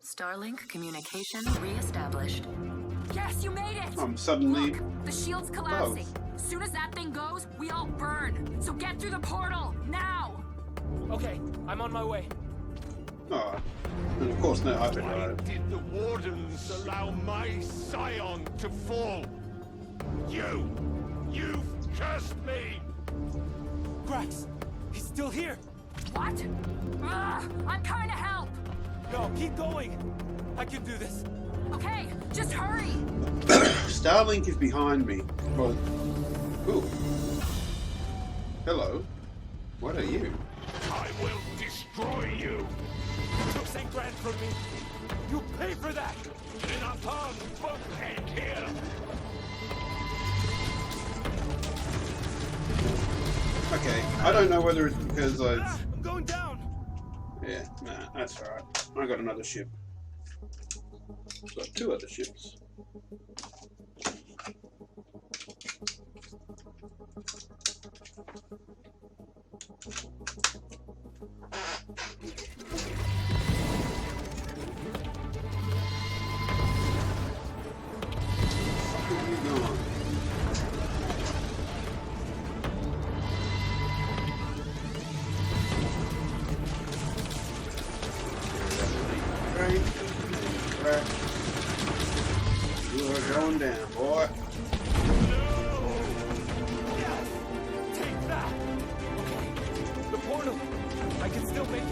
Starlink communication re-established. Yes, you made it! I'm suddenly... Look, the shield's collapsing. As soon as that thing goes, we all burn. So get through the portal, now! Okay, I'm on my way. Oh, and of course no Why hyperdrive. did the Wardens allow my scion to fall? You've cursed me! Grax, he's still here. What? I'm trying to help! No, keep going. I can do this. Okay, just hurry! Starlink is behind me. Well, ooh. Hello. What are you? I will destroy you! You took St. Grand from me. You pay for that. In a palm bookhead here! Okay, I don't know whether it's because I've... I'm going down. Yeah, nah, that's alright. I got another ship. I've got two other ships. Where are you going? Right. You are going down, boy. Yes. Take that. Okay. The portal. I can still make it.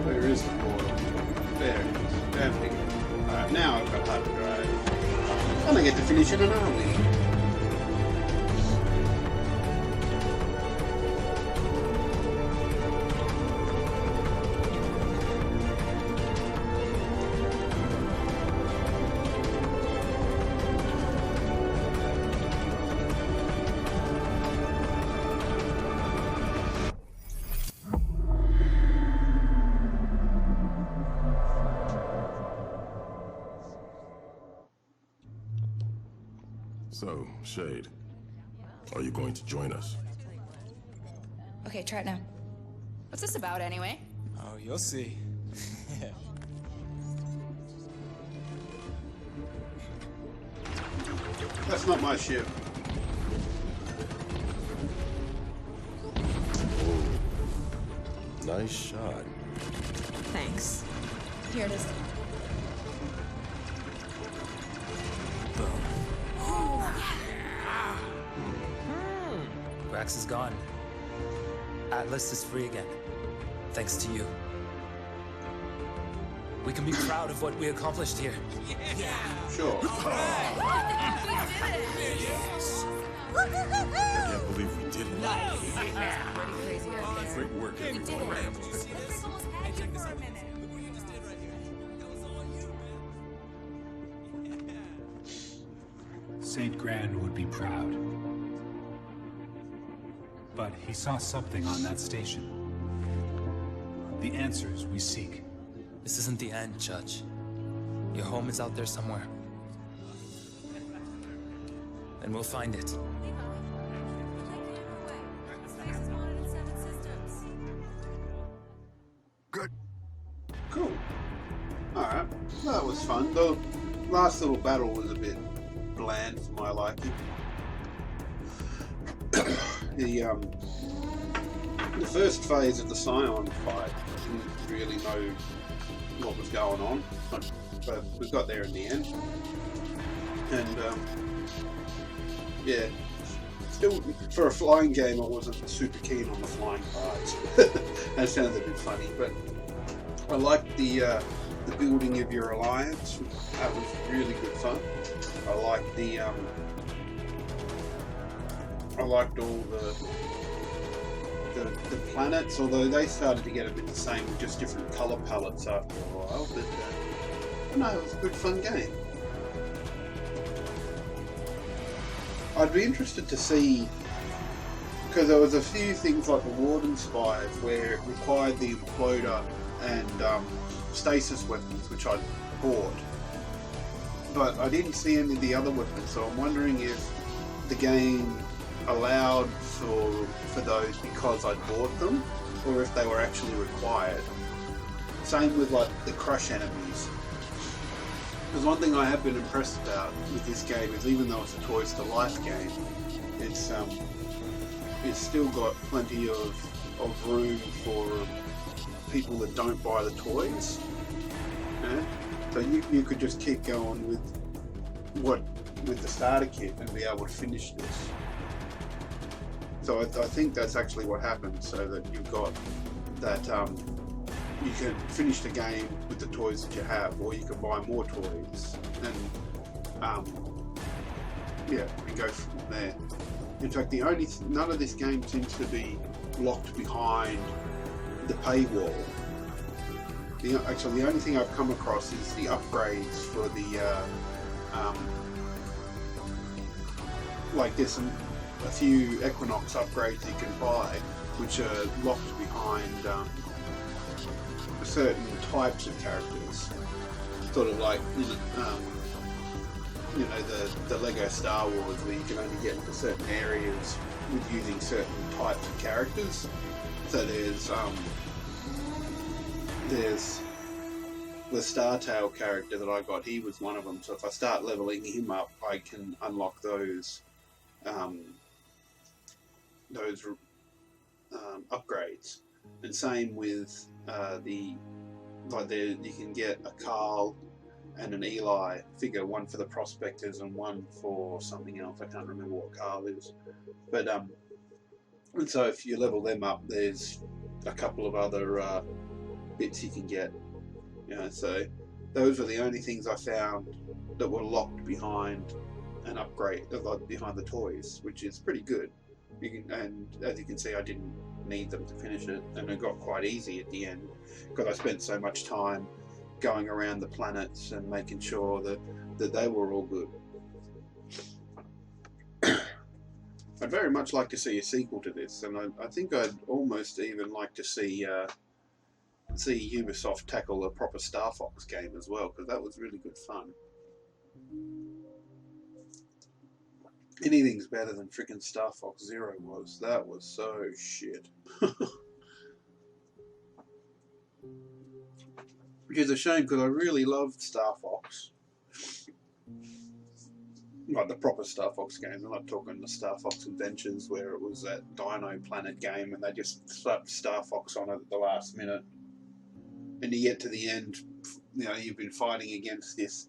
Where is the portal? There it is. Damn thing. Alright, now I've got hyperdrive. And I get to finish in an army. So, Shade, are you going to join us? Okay, try it now. What's this about, anyway? Oh, you'll see. That's not my ship. Nice shot. Thanks. Here it is. Grax is gone. Atlas is free again. Thanks to you. We can be proud of what we accomplished here. Sure. I can't believe we did it. Great work, everyone. St. Grand would be proud. But he saw something on that station. The answers we seek. This isn't the end, Judge. Your home is out there somewhere. And we'll find it. Good. Cool. Alright. Well, that was fun. The last little battle was a bit bland for my liking. The first phase of the Scion fight, I didn't really know what was going on, but we got there in the end. And yeah, still for a flying game, I wasn't super keen on the flying parts. That sounds a bit funny, but I liked the building of your alliance. That was really good fun. I liked the I liked all the planets, although they started to get a bit the same with just different colour palettes after a while, but no, it was a good fun game. I'd be interested to see, because there was a few things like the Warden spies where it required the imploder and stasis weapons, which I bought, but I didn't see any of the other weapons, so I'm wondering if the game allowed for those because I bought them, or if they were actually required. Same with like the crush enemies. Because one thing I have been impressed about with this game is even though it's a Toys to Life game, it's still got plenty of room for people that don't buy the toys. Yeah? So you could just keep going with the starter kit and be able to finish this. So I think that's actually what happened, so that you've got that you can finish the game with the toys that you have, or you can buy more toys and yeah, and go from there. In fact, none of this game seems to be locked behind the paywall. Actually, the only thing I've come across is the upgrades for the like there's a few Equinox upgrades you can buy, which are locked behind certain types of characters, sort of like you know the Lego Star Wars, where you can only get into certain areas with using certain types of characters. So there's the Startail character that I got. He was one of them. So if I start leveling him up, I can unlock those upgrades. And same with you can get a Carl and an Eli figure, one for the Prospectors and one for something else. I can't remember what Carl is. But and so if you level them up, there's a couple of other bits you can get. You know, so those are the only things I found that were locked behind an upgrade, behind the toys, which is pretty good. And as you can see, I didn't need them to finish it, and it got quite easy at the end because I spent so much time going around the planets and making sure that they were all good. I'd very much like to see a sequel to this, and I think I'd almost even like to see Ubisoft tackle a proper Star Fox game as well, because that was really good fun. Anything's better than frickin' Star Fox Zero was. That was so shit. Which is a shame, because I really loved Star Fox. Like the proper Star Fox games. I'm not talking the Star Fox Adventures where it was that Dino Planet game and they just slapped Star Fox on it at the last minute. And you get to the end, you know, you've been fighting against this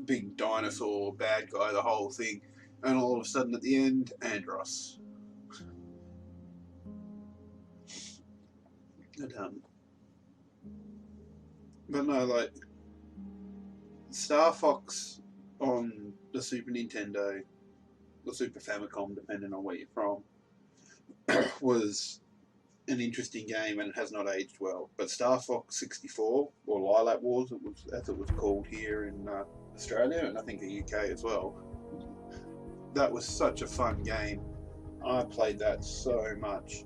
big dinosaur bad guy, the whole thing. And all of a sudden at the end, Andros. But no, like, Star Fox on the Super Nintendo, the Super Famicom, depending on where you're from, was an interesting game, and it has not aged well. But Star Fox 64, or Lilac Wars, as it was called here in Australia, and I think the UK as well, that was such a fun game. I played that so much.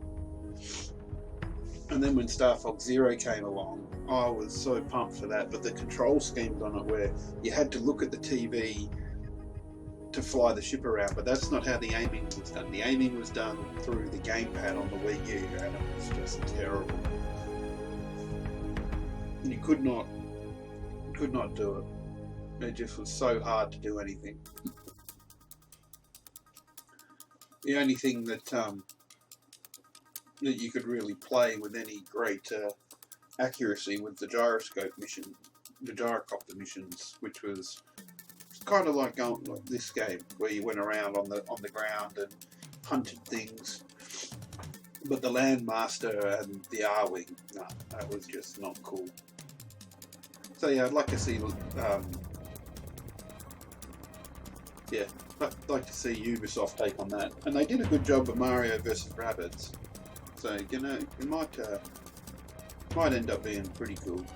And then when Star Fox Zero came along, I was so pumped for that. But the control schemes on it, where you had to look at the TV to fly the ship around, but that's not how the aiming was done. The aiming was done through the gamepad on the Wii U, and it was just terrible. And you could not do it. It just was so hard to do anything. The only thing that you could really play with any great accuracy was the gyroscope mission, the gyrocopter missions, which was kind of like this game where you went around on the ground and hunted things. But the Landmaster and the R-Wing, no, that was just not cool. So yeah, I'd like to see I'd like to see Ubisoft take on that. And they did a good job of Mario vs. Rabbids. So, you know, it might end up being pretty cool.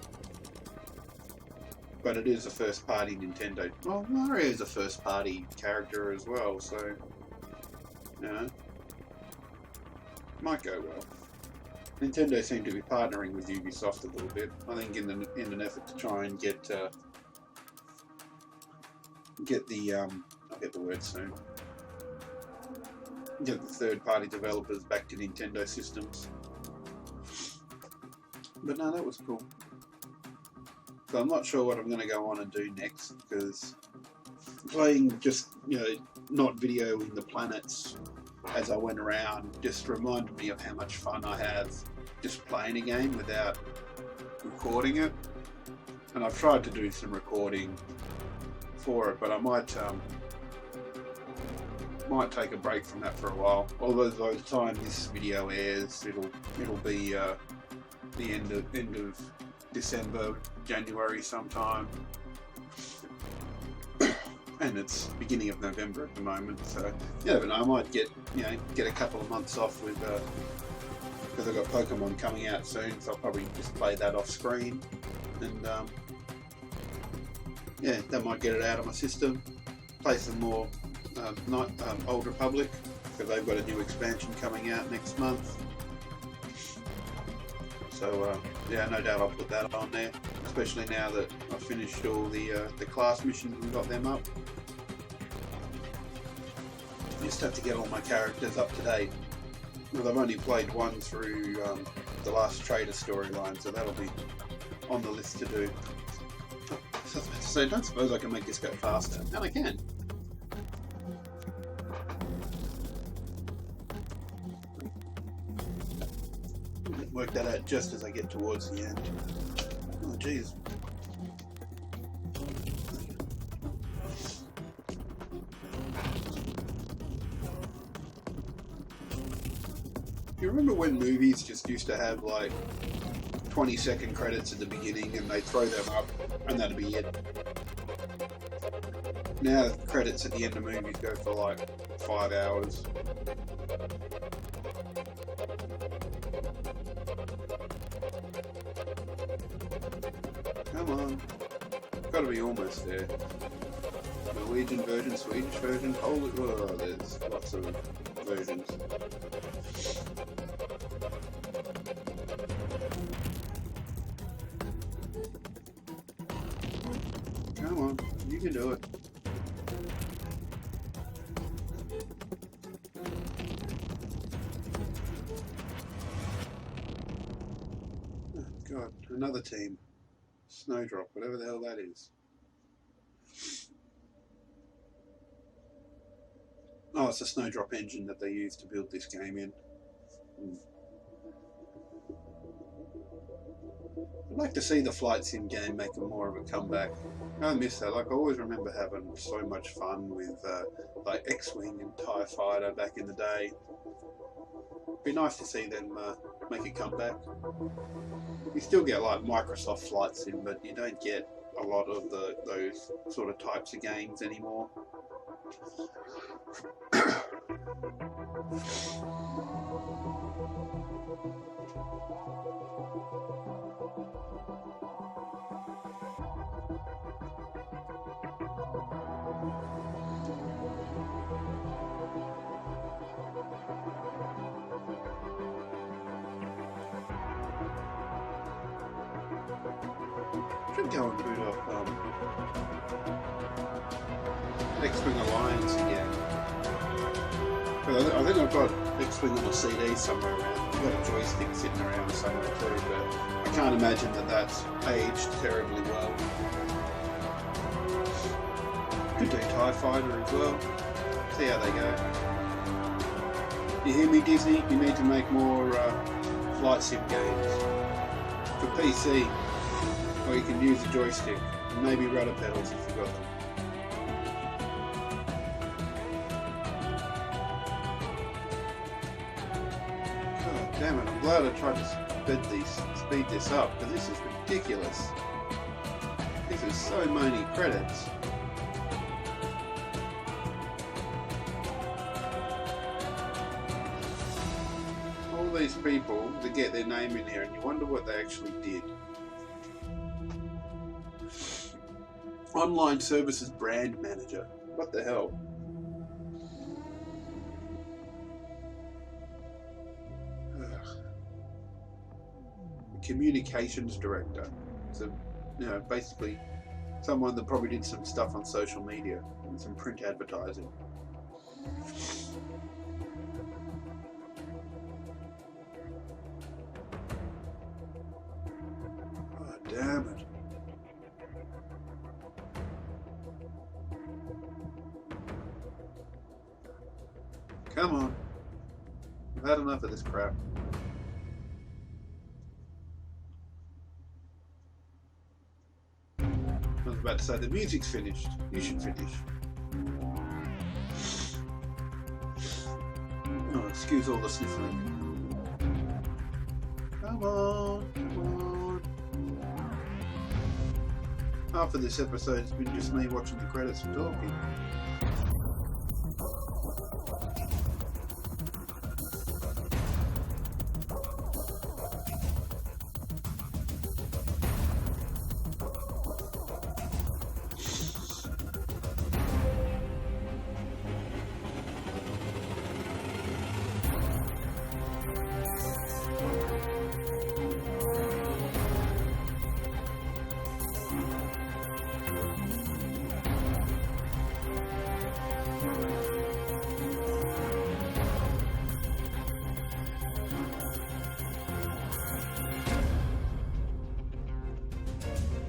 But it is a first-party Nintendo. Well, Mario's a first-party character as well, so, you know, might go well. Nintendo seem to be partnering with Ubisoft a little bit. I think in an effort to try and get the I'll get the word soon. Get the third-party developers back to Nintendo systems. But no, that was cool. So I'm not sure what I'm going to go on and do next, because playing just, not videoing the planets as I went around just reminded me of how much fun I have just playing a game without recording it. And I've tried to do some recording for it, but I might take a break from that for a while. Although by the time this video airs, it'll be the end of December, January sometime, and it's beginning of November at the moment. So yeah, but I might get a couple of months off with because I've got Pokemon coming out soon, so I'll probably just play that off screen, and yeah, that might get it out of my system. Play some more Old Republic, because they've got a new expansion coming out next month. So yeah, no doubt I'll put that on there, especially now that I've finished all the class missions and got them up. Just have to get all my characters up to date. Well, I've only played one through the last Trader storyline, so that'll be on the list to do. So I don't suppose I can make this go faster, and I can. Work that out just as I get towards the end. Oh jeez. You remember when movies just used to have like 20-second credits at the beginning and they throw them up and that'd be it? Now credits at the end of movies go for like 5 hours. Come on. Gotta be almost there. Norwegian version, Swedish version, Polish. Oh, there's lots of versions. Come on, you can do it. Oh, God, another team. Snowdrop, whatever the hell that is. Oh, it's a Snowdrop engine that they use to build this game in. I'd like to see the flight sim game make more of a comeback. I miss that. Like, I always remember having so much fun with like X-Wing and TIE Fighter back in the day. It'd be nice to see them make a comeback. You still get like Microsoft Flight Sim, but you don't get a lot of those sort of types of games anymore. Should go and boot up X-Wing Alliance again. But I think I've got X-Wing on a CD somewhere around. I've got a joystick sitting around somewhere too, but I can't imagine that that's aged terribly well. Could do TIE Fighter as well. See how they go. You hear me, Disney? You need to make more flight sim games for PC. Or you can use a joystick, and maybe rudder pedals if you've got them. God damn it, I'm glad I tried to speed this up, because this is ridiculous. This is so many credits. All these people that get their name in here, and you wonder what they actually did. Online Services Brand Manager. What the hell? Ugh. Communications Director. So, basically someone that probably did some stuff on social media and some print advertising. Oh, damn it. Come on. I've had enough of this crap. I was about to say, the music's finished. You should finish. Oh, excuse all the sniffling. Come on, come on. Half of this episode has been just me watching the credits and talking.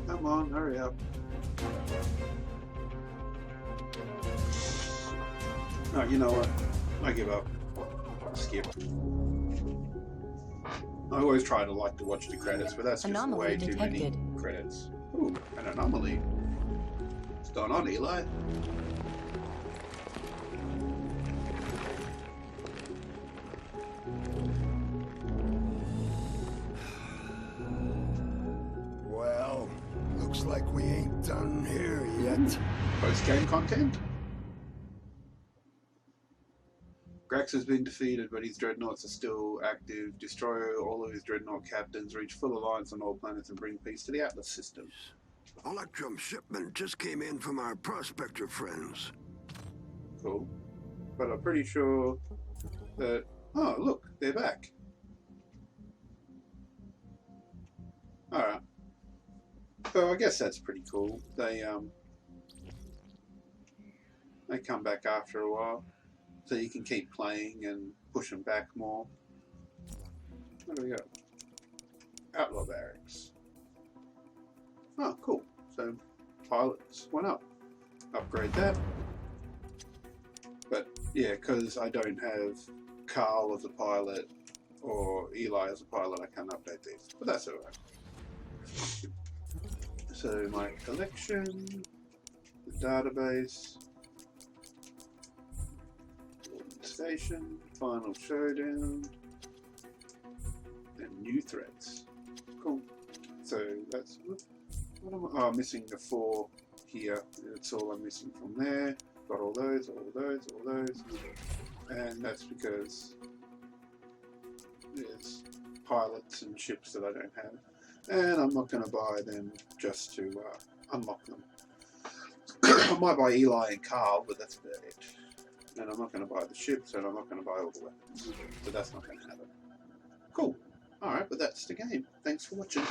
Come on, hurry up. Oh, you know what? I give up. Skip. I always try to like to watch the credits, but that's just Anomaly way too many detected. credits. Ooh, an anomaly. What's going on, Eli? Well, looks like we ain't done here yet. Post-game content? Grax has been defeated, but his dreadnoughts are still active. Destroy all of his dreadnought captains, reach full alliance on all planets, and bring peace to the Atlas system. Electrum shipment just came in from our prospector friends. Cool. But I'm pretty sure that... Oh, look, they're back. Alright. So I guess that's pretty cool. They come back after a while. So you can keep playing and push them back more. Where do we go? Outlaw barracks. Oh, cool. So pilots went up. Upgrade that. But yeah, because I don't have Carl as a pilot or Eli as a pilot, I can't update these. But that's alright. So my collection, the database, station, final showdown, and new threats. Cool. So that's what am I? Oh, I'm missing the 4 here. That's all I'm missing from there. Got all those, and that's because there's pilots and ships that I don't have, and I'm not going to buy them just to unlock them. I might buy Eli and Carl, but that's about it. And I'm not going to buy the ships, and I'm not going to buy all the weapons. So that's not going to happen. Cool. Alright, but that's the game. Thanks for watching.